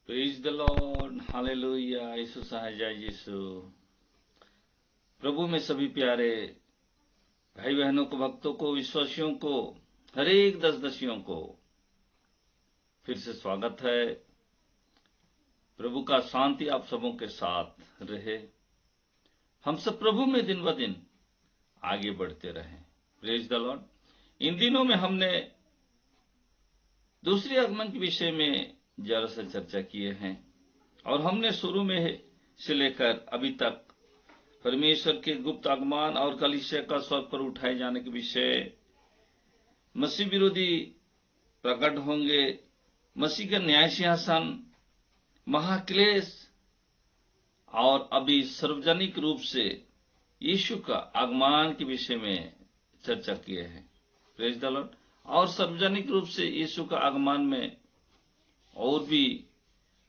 Praise the lord, hallelujah. Yeshu सहाय जय यीशु। प्रभु में सभी प्यारे भाई बहनों को, भक्तों को, विश्वासियों को, हर एक दसदसियों को फिर से स्वागत है। प्रभु का शांति आप सबों के साथ रहे। हम सब प्रभु में दिन ब दिन आगे बढ़ते रहें। Praise the Lord. इन दिनों में हमने दूसरे आगमन के विषय में जरा सा चर्चा किए हैं और हमने शुरू में से लेकर अभी तक परमेश्वर के गुप्त आगमन और कलीसिया का स्वर्ग पर उठाए जाने के विषय, मसीह विरोधी प्रकट होंगे, मसीह का न्याय सिंहासन, महाक्लेश और अभी सार्वजनिक रूप से यीशु का आगमन के विषय में चर्चा किए हैं। Praise the Lord. और सार्वजनिक रूप से यीशु का आगमन में और भी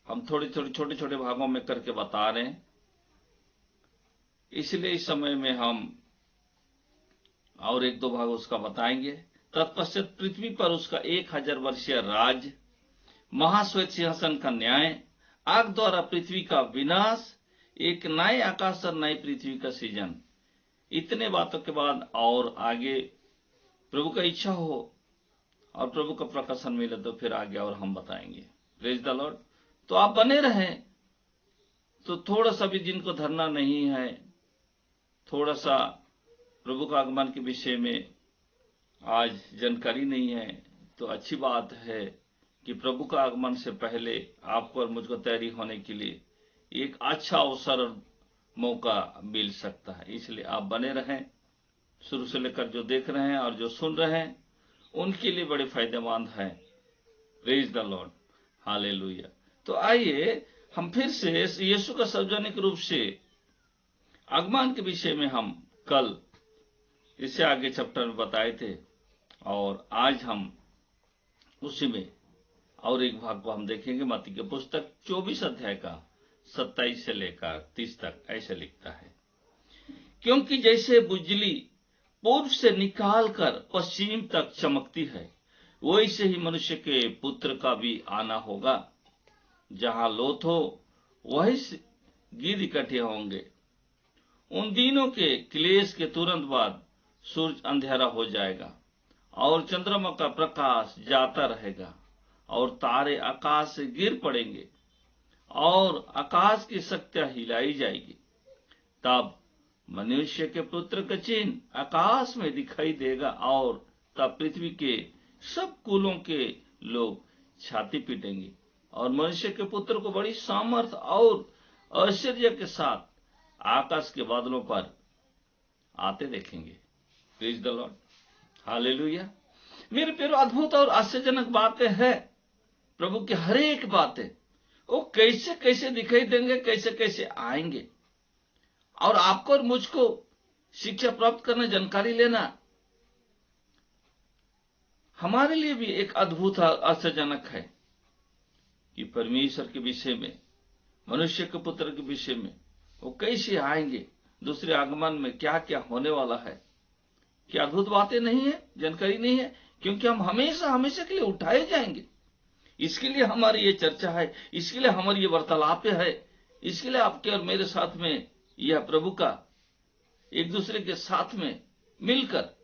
हम थोड़े छोटे छोटे भागों में करके बता रहे हैं। इसलिए इस समय में हम और एक दो भाग उसका बताएंगे। तत्पश्चात पृथ्वी पर उसका 1000 वर्षीय राज, महाश्वेत सिंहासन का न्याय, आग द्वारा पृथ्वी का विनाश, एक नए आकाश और नई पृथ्वी का सृजन। इतने बातों के बाद और आगे प्रभु का इच्छा हो और प्रभु का प्रकाशन मिले तो फिर आगे और हम बताएंगे। Praise the Lord. तो आप बने रहें। तो थोड़ा सा भी जिनको धरना नहीं है, थोड़ा सा प्रभु का आगमन के विषय में आज जानकारी नहीं है, तो अच्छी बात है कि प्रभु का आगमन से पहले आपको और मुझको तैयारी होने के लिए एक अच्छा अवसर और मौका मिल सकता है। इसलिए आप बने रहें। शुरू से लेकर जो देख रहे हैं और जो सुन रहे हैं उनके लिए बड़े फायदेमंद है। Praise the lord, hallelujah. तो आइए हम फिर से यीशु का सार्वजनिक रूप से आगमन के विषय में हम कल इससे आगे चैप्टर में बताए थे और आज हम उसी में और एक भाग को हम देखेंगे। मत्ती की पुस्तक 24 अध्याय का 27 से लेकर 30 तक ऐसे लिखता है, क्योंकि जैसे बिजली पूर्व से निकालकर पश्चिम तक चमकती है, वैसे ही मनुष्य के पुत्र का भी आना होगा। जहां लोथ हो वही गिद्ध इकट्ठे होंगे। उन दिनों के क्लेश के तुरंत बाद सूरज अंधेरा हो जाएगा और चंद्रमा का प्रकाश जाता रहेगा और तारे आकाश से गिर पड़ेंगे और आकाश की शक्तियां हिलाई जाएगी। तब मनुष्य के पुत्र का चिन्ह आकाश में दिखाई देगा और तब पृथ्वी के सब कुलों के लोग छाती पीटेंगे और मनुष्य के पुत्र को बड़ी सामर्थ और ऐश्वर्य के साथ आकाश के बादलों पर आते देखेंगे। Praise the lord, hallelujah. मेरे प्यारे, अद्भुत और आश्चर्यजनक बातें हैं। प्रभु की हर एक बातें वो कैसे कैसे दिखाई देंगे, कैसे कैसे आएंगे और आपको और मुझको शिक्षा प्राप्त करना, जानकारी लेना हमारे लिए भी एक अद्भुत आश्चर्यजनक है कि परमेश्वर के विषय में, मनुष्य के पुत्र के विषय में वो कैसे आएंगे, दूसरे आगमन में क्या क्या होने वाला है। क्या अद्भुत बातें नहीं है, जानकारी नहीं है? क्योंकि हम हमेशा हमेशा के लिए उठाए जाएंगे। इसके लिए हमारी ये चर्चा है, इसके लिए हमारी ये वार्तालाप है, इसके लिए आपके और मेरे साथ में यह प्रभु का एक दूसरे के साथ में मिलकर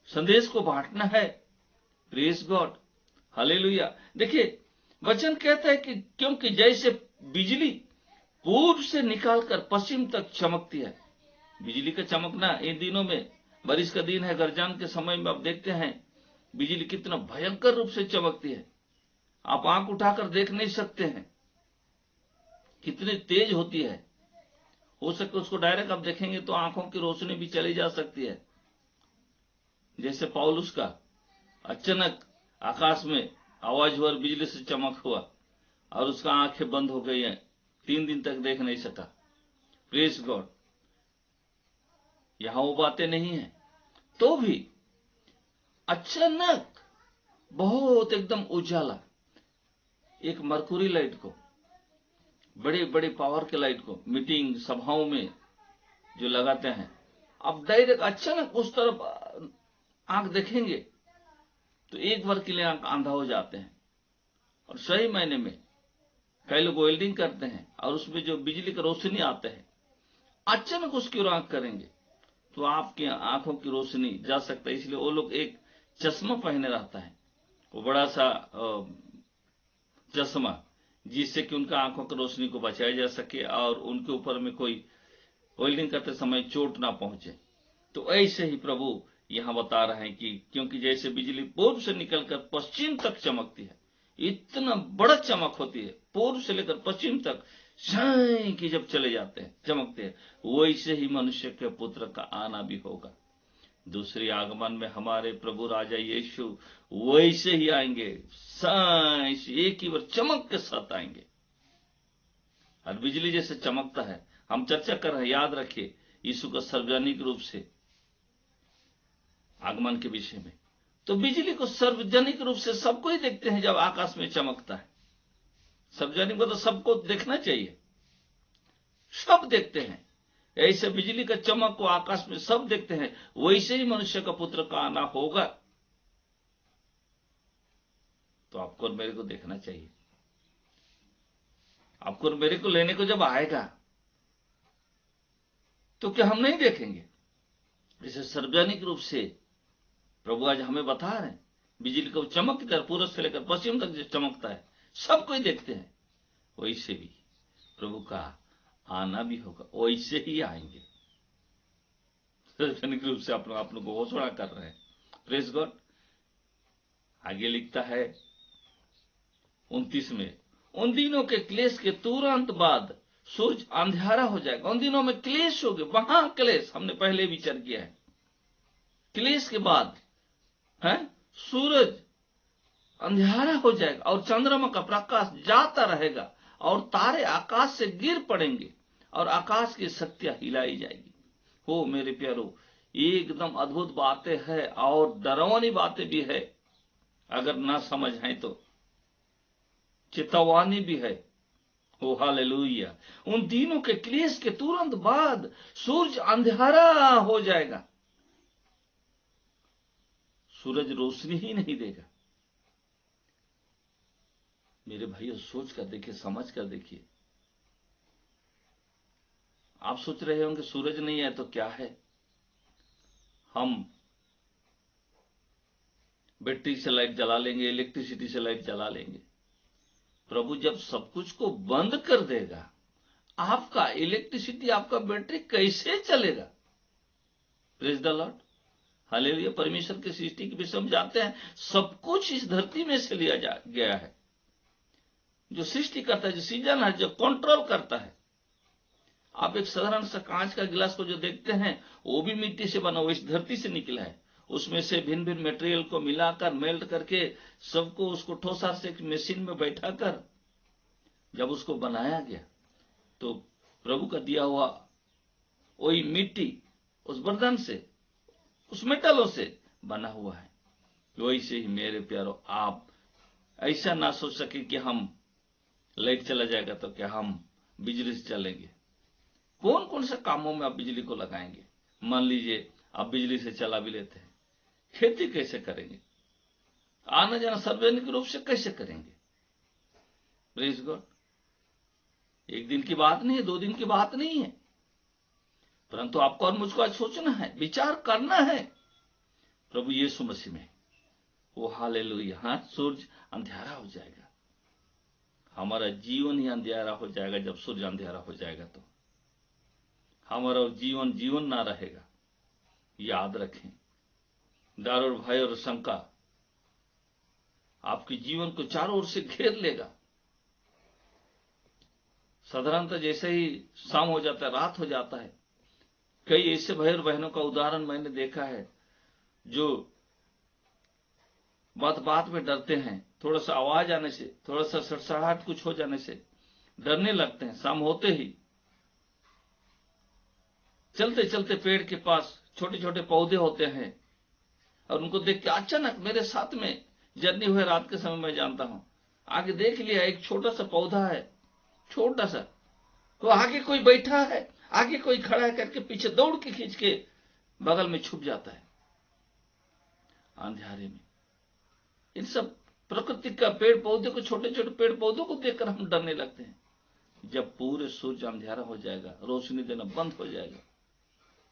संदेश को बांटना है। Praise God, hallelujah. देखिए वचन कहता है कि क्योंकि जैसे बिजली पूर्व से निकालकर पश्चिम तक चमकती है। बिजली का चमकना इन दिनों में, बारिश का दिन है, गर्जान के समय में आप देखते हैं बिजली कितना भयंकर रूप से चमकती है। आप आंख उठाकर देख नहीं सकते हैं, कितनी तेज होती है। हो सके उसको डायरेक्ट आप देखेंगे तो आंखों की रोशनी भी चली जा सकती है। जैसे पौलुस का अचानक आकाश में आवाज हुआ, बिजली से चमक हुआ और उसका आंखें बंद हो गई हैं, 3 दिन तक देख नहीं सका। Praise God. यहां वो बातें नहीं है, तो भी अचानक बहुत एकदम उजाला, एक मरकुरी लाइट को, बड़े बड़े पावर के लाइट को मीटिंग सभाओं में जो लगाते हैं, अब डायरेक्ट अचानक उस तरफ आंख देखेंगे तो एक बार के लिए आंख अंधा हो जाते हैं। और सही मायने में कई लोग वेल्डिंग करते हैं और उसमें जो बिजली का रोशनी आते हैं, अचानक उसकी ओर आंख करेंगे तो आपकी आंखों की रोशनी जा सकता है। इसलिए वो लोग एक चश्मा पहने रहता है, वो बड़ा सा चश्मा, जिससे कि उनका आंखों की रोशनी को बचाया जा सके और उनके ऊपर में कोई वेल्डिंग करते समय चोट ना पहुंचे। तो ऐसे ही प्रभु यहां बता रहे हैं कि क्योंकि जैसे बिजली पूर्व से निकलकर पश्चिम तक चमकती है, इतना बड़ा चमक होती है पूर्व से लेकर पश्चिम तक, साई की जब चले जाते हैं चमकते हैं, वैसे ही मनुष्य के पुत्र का आना भी होगा। दूसरी आगमन में हमारे प्रभु राजा यीशु वैसे ही आएंगे, साई एक ही बार चमक के साथ आएंगे और बिजली जैसे चमकता है। हम चर्चा कर रहे हैं, याद रखिए, यीशु का सार्वजनिक रूप से आगमन के विषय में। तो बिजली को सार्वजनिक रूप से सबको ही देखते हैं जब आकाश में चमकता है। सार्वजनिक को तो सबको देखना चाहिए, सब देखते हैं। ऐसे बिजली का चमक को आकाश में सब देखते हैं, वैसे ही मनुष्य का पुत्र का आना होगा। तो आपको और मेरे को देखना चाहिए। आपको और मेरे को लेने को जब आएगा तो क्या हम नहीं देखेंगे? इसे सार्वजनिक रूप से प्रभु आज हमें बता रहे हैं, बिजली को चमक की तरह पूर्व से लेकर पश्चिम तक जो चमकता है सब कोई देखते हैं, वैसे भी प्रभु का आना भी होगा, वैसे ही आएंगे। सार्वजनिक रूप से आप लोग को घोषणा कर रहे हैं। Praise God. आगे लिखता है 29 में, उन दिनों के क्लेश के तुरंत बाद सूरज अंधेरा हो जाएगा। उन दिनों में क्लेश होंगे, वहां क्लेश हमने पहले विचार किया है। क्लेश के बाद है सूरज अंधेरा हो जाएगा और चंद्रमा का प्रकाश जाता रहेगा और तारे आकाश से गिर पड़ेंगे और आकाश की शक्तियां हिलाई जाएगी। हो मेरे प्यारो, एकदम अद्भुत बातें हैं और डरावनी बातें भी है। अगर ना समझ आए तो चेतावनी भी है। ओ हालेलुया। उन दिनों के क्लेश के तुरंत बाद सूरज अंधेरा हो जाएगा, सूरज रोशनी ही नहीं देगा। मेरे भाइयों, सोच कर देखिए, समझ कर देखिए। आप सोच रहे होंगे सूरज नहीं है तो क्या है, हम बैटरी से लाइट जला लेंगे, इलेक्ट्रिसिटी से लाइट जला लेंगे। प्रभु जब सब कुछ को बंद कर देगा, आपका इलेक्ट्रिसिटी, आपका बैटरी कैसे चलेगा? Praise the lord, hallelujah. परमेश्वर की सृष्टि के विषय में जानते हैं, सब कुछ इस धरती में से लिया गया है। जो सृष्टि करता है, जो सीजन है, जो कंट्रोल करता है। आप एक साधारण सा कांच का गिलास को जो देखते हैं, वो भी मिट्टी से बना हुआ, इस धरती से निकला है। उसमें से भिन्न भिन्न मटेरियल को मिलाकर मेल्ट करके सबको उसको ठोसा से एक मशीन में बैठाकर जब उसको बनाया गया, तो प्रभु का दिया हुआ वही मिट्टी उस बर्तन से, उस मेटलों से बना हुआ है। वैसे ही मेरे प्यारो, आप ऐसा ना सोच सके कि हम लाइट चला जाएगा तो क्या हम बिजली से चलेंगे। कौन कौन से कामों में आप बिजली को लगाएंगे? मान लीजिए आप बिजली से चला भी लेते हैं, खेती कैसे करेंगे? आना जाना सार्वजनिक रूप से कैसे करेंगे? Praise God. एक दिन की बात नहीं है, 2 दिन की बात नहीं है, परंतु आपको और मुझको आज सोचना है, विचार करना है प्रभु यीशु मसीह में। वो हालेलुया। हाँ, सूरज अंधेरा हो जाएगा, हमारा जीवन ही अंधेरा हो जाएगा। जब सूरज अंधेरा हो जाएगा तो हमारा जीवन ना रहेगा। याद रखें, डर और भय और शंका आपके जीवन को चारों ओर से घेर लेगा। साधारणतः जैसे ही शाम हो जाता है, रात हो जाता है, कई ऐसे भाई और बहनों का उदाहरण मैंने देखा है जो बात बात में डरते हैं, थोड़ा सा आवाज आने से, थोड़ा सा सड़सड़ाहट कुछ हो जाने से डरने लगते हैं। शाम होते ही चलते चलते पेड़ के पास छोटे छोटे पौधे होते हैं और उनको देख के अचानक मेरे साथ में जर्नी हुए रात के समय, मैं जानता हूं, आगे देख लिया एक छोटा सा पौधा है, छोटा सा, तो आगे कोई बैठा है, आगे कोई खड़ा है करके पीछे दौड़ के खींच के बगल में छुप जाता है अंधेरे में। इन सब प्रकृति का पेड़ पौधे को, छोटे छोटे पेड़ पौधों को देखकर हम डरने लगते हैं। जब पूरे सूर्य अंधेरा हो जाएगा, रोशनी देना बंद हो जाएगा,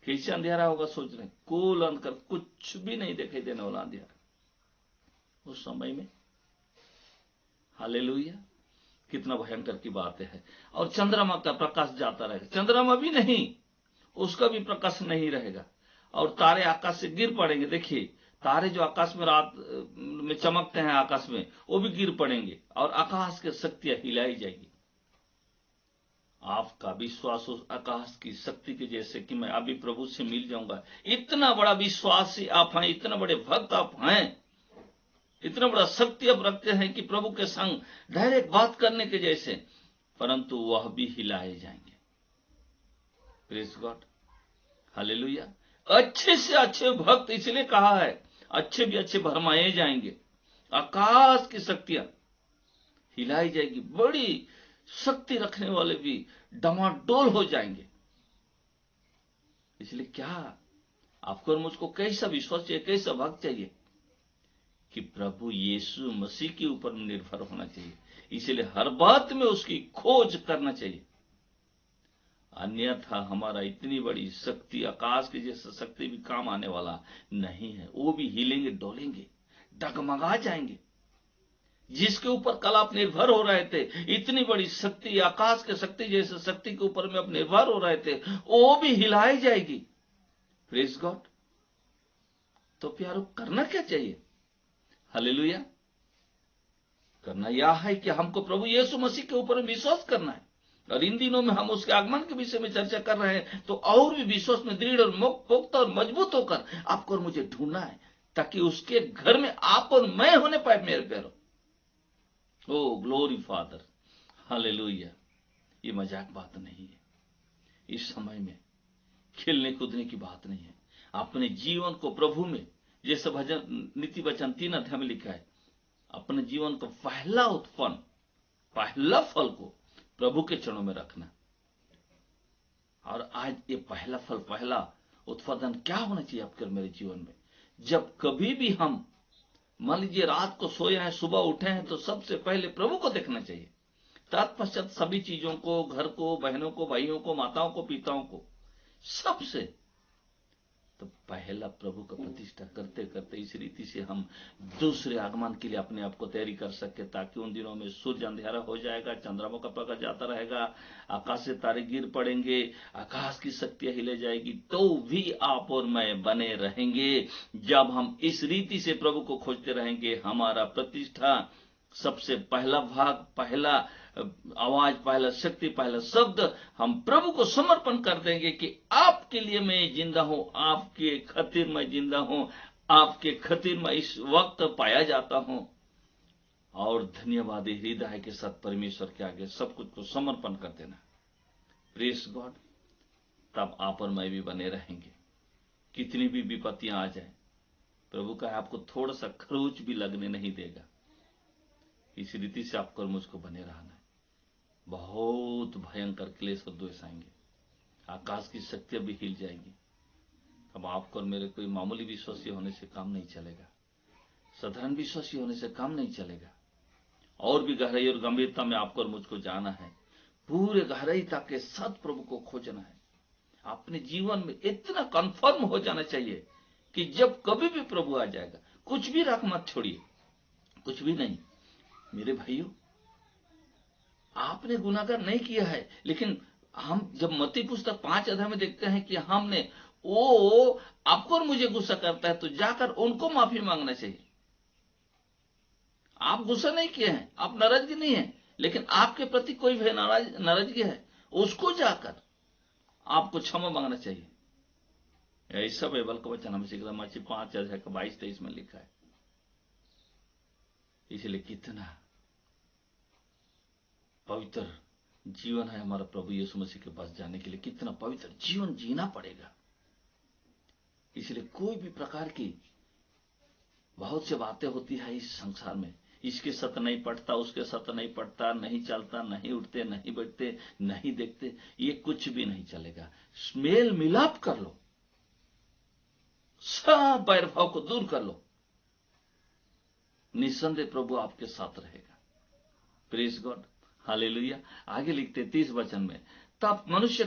कैसे अंधेरा होगा सोच रहे, कुल अंधकार, कुछ भी नहीं दिखाई देने वाला अंधेरा उस समय में। हालेलुया, कितना भयंकर की बात है। और चंद्रमा का प्रकाश जाता रहेगा, चंद्रमा भी नहीं, उसका भी प्रकाश नहीं रहेगा। और तारे आकाश से गिर पड़ेंगे। देखिए, तारे जो आकाश में रात में चमकते हैं आकाश में, वो भी गिर पड़ेंगे और आकाश की शक्तियां हिलाई जाएगी। आपका विश्वास उस आकाश की शक्ति के जैसे कि मैं अभी प्रभु से मिल जाऊंगा, इतना बड़ा विश्वासी आप हैं, इतने बड़े भक्त आप हैं, इतना बड़ा शक्ति आप रखते हैं कि प्रभु के संग डायरेक्ट बात करने के जैसे, परंतु वह भी हिलाए जाएंगे। Praise God, hallelujah. अच्छे से अच्छे भक्त, इसलिए कहा है अच्छे भी अच्छे भरमाए जाएंगे। आकाश की शक्तियां हिलाई जाएगी, बड़ी शक्ति रखने वाले भी डमाडोल हो जाएंगे। इसलिए क्या आपको और मुझको कैसा विश्वास चाहिए, कैसा भक्त चाहिए कि प्रभु यीशु मसीह के ऊपर निर्भर होना चाहिए। इसलिए हर बात में उसकी खोज करना चाहिए। अन्यथा हमारा इतनी बड़ी शक्ति, आकाश की जैसे शक्ति भी काम आने वाला नहीं है। वो भी हिलेंगे, डोलेंगे, डगमगा जाएंगे। जिसके ऊपर कल आप निर्भर हो रहे थे, इतनी बड़ी शक्ति, आकाश की शक्ति जैसे शक्ति के ऊपर में आप निर्भर हो रहे थे, वो भी हिलाई जाएगी। Praise God. तो प्यारो, करना क्या चाहिए? हालेलुया। करना यह है कि हमको प्रभु यीशु मसीह के ऊपर विश्वास करना है। और इन दिनों में हम उसके आगमन के विषय में चर्चा कर रहे हैं, तो और भी विश्वास में दृढ़ और पुख्ता और मजबूत होकर आपको और मुझे ढूंढना है, ताकि उसके घर में आप और मैं होने पाए। मेरे प्यारो, ओ ग्लोरी फादर, हालेलुया। ये मजाक बात नहीं है। इस समय में खेलने कूदने की बात नहीं है। अपने जीवन को प्रभु में, जैसे भजन नीति वचन 3 अध्याय में लिखा है, अपने जीवन को पहला उत्पन्न, पहला फल को प्रभु के चरणों में रखना। और आज ये पहला फल, पहला उत्पादन क्या होना चाहिए आपके और मेरे जीवन में? जब कभी भी हम, मान लीजिए रात को सोए हैं, सुबह उठे हैं, तो सबसे पहले प्रभु को देखना चाहिए। तत्पश्चात सभी चीजों को, घर को, बहनों को, भाइयों को, माताओं को, पिताओं को, सबसे तो पहला प्रभु का प्रतिष्ठा करते करते इस रीति से हम दूसरे आगमन के लिए अपने आप को तैयारी कर सके, ताकि उन दिनों में सूर्य अंधेरा हो जाएगा, चंद्रमा का प्रकाश जाता रहेगा, आकाश से तारे गिर पड़ेंगे, आकाश की शक्तियां हिले जाएगी, तो भी आप और मैं बने रहेंगे। जब हम इस रीति से प्रभु को खोजते रहेंगे, हमारा प्रतिष्ठा, सबसे पहला भाग, पहला आवाज, पहला शक्ति, पहला शब्द हम प्रभु को समर्पण कर देंगे कि आपके लिए मैं जिंदा हूं, आपके खातिर मैं जिंदा हूं, आपके खातिर मैं इस वक्त पाया जाता हूं। और धन्यवादी हृदय के साथ परमेश्वर के आगे सब कुछ को समर्पण कर देना। Praise God. तब आप और मैं भी बने रहेंगे। कितनी भी विपत्तियां आ जाए, प्रभु का आपको थोड़ा सा खरोच भी लगने नहीं देगा। इस रीति से आपको और मुझको बने रहना है। बहुत भयंकर क्लेश और द्वेष आएंगे, आकाश की शक्तियां भी हिल जाएंगी। अब आपको और मेरे कोई मामूली विश्वासी होने से काम नहीं चलेगा, साधारण विश्वासी होने से काम नहीं चलेगा। और भी गहराई और गंभीरता में आपको और मुझको जाना है। पूरे गहराईता के साथ प्रभु को खोजना है। अपने जीवन में इतना कंफर्म हो जाना चाहिए कि जब कभी भी प्रभु आ जाएगा, कुछ भी रख मत छोड़िए, कुछ भी नहीं। मेरे भाइयों, आपने गुनाहगार नहीं किया है, लेकिन हम जब मत्ती पुस्तक 5 अध्याय में देखते हैं कि हमने, वो आपको और मुझे गुस्सा करता है, तो जाकर उनको माफी मांगना चाहिए। आप गुस्सा नहीं किए हैं, आप नाराजगी नहीं है, लेकिन आपके प्रति कोई भी नाराजगी है, उसको जाकर आपको क्षमा मांगना चाहिए। ऐसा बाइबल का वचन हमें सिखा, मत्ती 5 अध्याय का 22-23 में लिखा है। इसलिए कितना पवित्र जीवन है हमारा प्रभु यीशु मसीह के पास जाने के लिए, कितना पवित्र जीवन जीना पड़ेगा। इसलिए कोई भी प्रकार की बहुत सी बातें होती है इस संसार में, इसके साथ नहीं पढ़ता, उसके साथ नहीं पढ़ता, नहीं चलता, नहीं उठते, नहीं बैठते, नहीं देखते, ये कुछ भी नहीं चलेगा। मेल मिलाप कर लो, सब बैरभाव को दूर कर लो, निस्संदेह प्रभु आपके साथ रहेगा। Praise God, hallelujah. आगे लिखते 30 वचन में, तब मनुष्य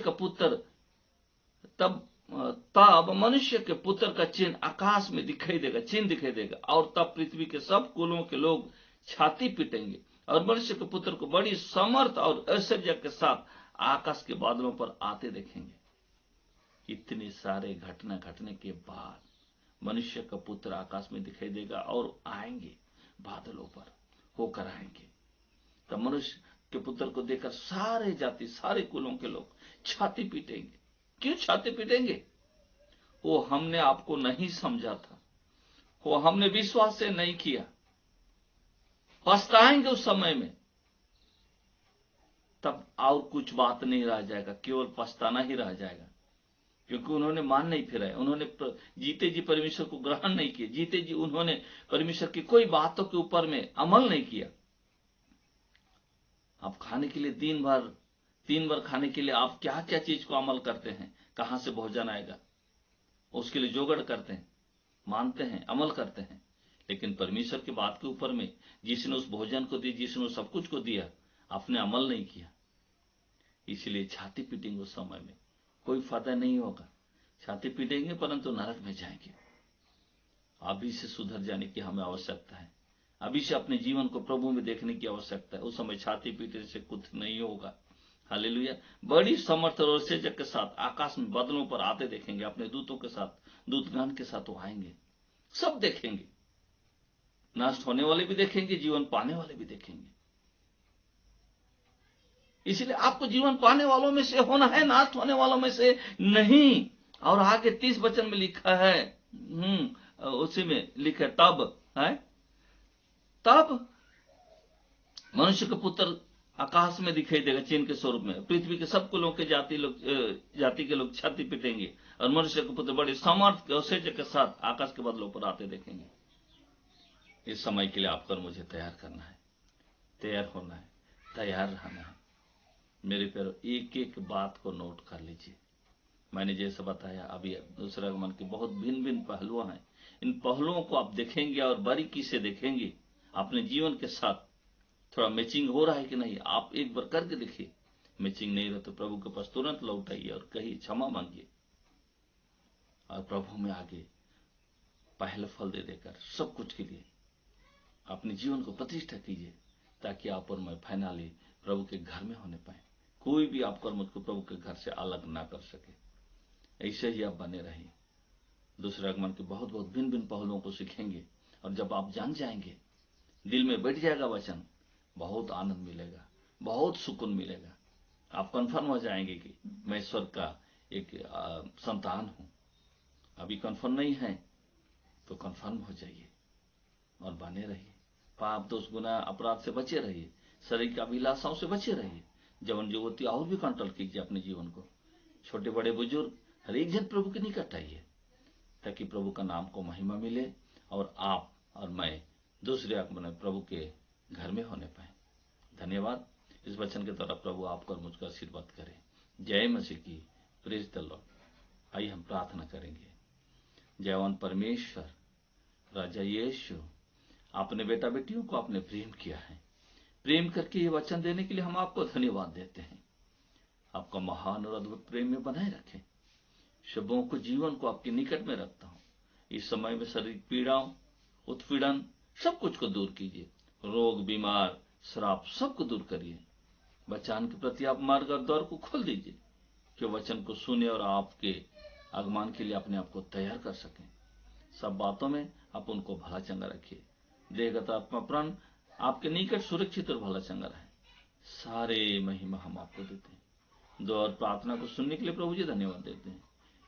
के पुत्र का चिन्ह आकाश में दिखाई देगा, चिन्ह दिखाई देगा, और तब पृथ्वी के सब कुलों के लोग छाती पीटेंगे और मनुष्य के पुत्र को बड़ी समर्थ और ऐश्वर्य के साथ आकाश के बादलों पर आते देखेंगे। इतने सारे घटना घटने के बाद मनुष्य का पुत्र आकाश में दिखाई देगा और आएंगे, बादलों पर होकर आएंगे। तब मनुष्य के पुत्र को देखकर सारे जाति, सारे कुलों के लोग छाती पीटेंगे। क्यों छाती पीटेंगे? वो हमने आपको नहीं समझा था, वो हमने विश्वास से नहीं किया। पछताएंगे उस समय में। तब और कुछ बात नहीं रह जाएगा, केवल पछताना ही रह जाएगा, क्योंकि उन्होंने मान नहीं फिराए, उन्होंने जीते जी परमेश्वर को ग्रहण नहीं किया, जीते जी उन्होंने परमेश्वर की कोई बातों के ऊपर में अमल नहीं किया। आप खाने के लिए तीन बार खाने के लिए आप क्या क्या चीज को अमल करते हैं? कहां से भोजन आएगा उसके लिए जोगड़ करते हैं, मानते हैं, अमल करते हैं। लेकिन परमेश्वर की बात के ऊपर में जिसने उस भोजन को दी, जिसने उस सब कुछ को दिया, आपने अमल नहीं किया। इसलिए छाती पीटेंगे उस समय में, कोई फायदा नहीं होगा। छाती पीटेंगे परंतु नरक में जाएंगे। अभी से सुधर जाने की हमें आवश्यकता है, अभी से अपने जीवन को प्रभु में देखने की आवश्यकता है। उस समय छाती पीटने से कुछ नहीं होगा। हालेलुया। बड़ी समर्थ और ऐश्वर्य के साथ आकाश में बादलों पर आते देखेंगे, अपने दूतों के साथ, दूतगान के साथ वो आएंगे। सब देखेंगे, नष्ट होने वाले भी देखेंगे, जीवन पाने वाले भी देखेंगे। इसलिए आपको जीवन पाने वालों में से होना है, नष्ट होने वालों में से नहीं। और आगे 30 वचन में लिखा है, उसी में लिखा तब है, तब मनुष्य का पुत्र आकाश में दिखाई देगा चिन्ह के स्वरूप में। पृथ्वी के सब कुलों के जाति के लोग छाती पीटेंगे और मनुष्य के पुत्र बड़े सामर्थ और ऐश्वर्य के साथ आकाश के बादलों पर आते देखेंगे। इस समय के लिए आपको और मुझे तैयार करना है, तैयार होना है, तैयार रहना है। मेरे प्यारो, एक एक बात को नोट कर लीजिए। मैंने जैसे बताया अभी, दूसरे आगमन के बहुत भिन्न भिन्न पहलू हैं। इन पहलुओं को आप देखेंगे और बारीकी से देखेंगे, अपने जीवन के साथ थोड़ा मैचिंग हो रहा है कि नहीं, आप एक बार करके देखिए। मैचिंग नहीं रहा तो प्रभु के पास तुरंत लौट आइए और कहिए, क्षमा मांगिए, और प्रभु में आगे पहले फल दे देकर सब कुछ के लिए अपने जीवन को प्रतिष्ठा कीजिए, ताकि आप और मैं फाइनली प्रभु के घर में होने पाए। कोई भी आपको और मुझको प्रभु के घर से अलग ना कर सके। ऐसे ही आप बने रहिए। दूसरे आगमन के बहुत बहुत भिन्न भिन्न पहलुओं को सीखेंगे, और जब आप जान जाएंगे, दिल में बैठ जाएगा वचन, बहुत आनंद मिलेगा, बहुत सुकून मिलेगा। आप कंफर्म हो जाएंगे कि मैं ईश्वर का एक संतान हूं। अभी कंफर्म नहीं है तो कंफर्म हो जाइए और बने रहिए। पाप, दोष, गुनाह, अपराध से बचे रहिए, शरीर की अभिलाषाओं से बचे रहिए। जवन युवती और भी कंट्रोल कीजिए अपने जीवन को। छोटे बड़े बुजुर्ग हर एक जन प्रभु के निकट आइए, ताकि प्रभु का नाम को महिमा मिले और आप और मैं दूसरे आगमन में प्रभु के घर में होने पाए। धन्यवाद। इस वचन के द्वारा प्रभु आपको और मुझको आशीर्वाद करे। जय मसीह की, प्रेज द लॉर्ड। आइए हम प्रार्थना करेंगे। जयवान परमेश्वर, राजा यीशु, आपने बेटा बेटियों को आपने प्रेम किया है। प्रेम करके ये वचन देने के लिए हम आपको धन्यवाद देते हैं। आपका महान और अद्भुत प्रेम में बनाए रखें। शुभों को, जीवन को आपके निकट में रखता हूं। इस समय में शारीरिक पीड़ाओं, उत्पीड़न, सब कुछ को दूर कीजिए। रोग, बीमार, श्राप सबको दूर करिए। बचान के प्रति आप मार्ग और द्वार को खोल दीजिए, कि वचन को सुने और आपके आगमन के लिए अपने आप को तैयार कर सकें। सब बातों में आप उनको भला चंगा रखिए। देहगत, आत्मा, प्राण आपके निकट सुरक्षित और भला चंगा रहे। सारे महिमा हम आपको देते हैं। दुआ और प्रार्थना को सुनने के लिए प्रभु जी धन्यवाद देते हैं।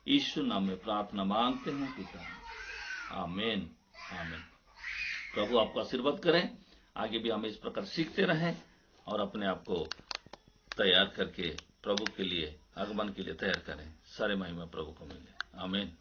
यीशु नाम में प्रार्थना मांगते हैं पिता, आमीन, आमीन। प्रभु आपको आशीर्वाद करें। आगे भी हम इस प्रकार सीखते रहें और अपने आप को तैयार करके प्रभु के लिए, आगमन के लिए तैयार करें। सारे महिमा प्रभु को मिले। आमीन।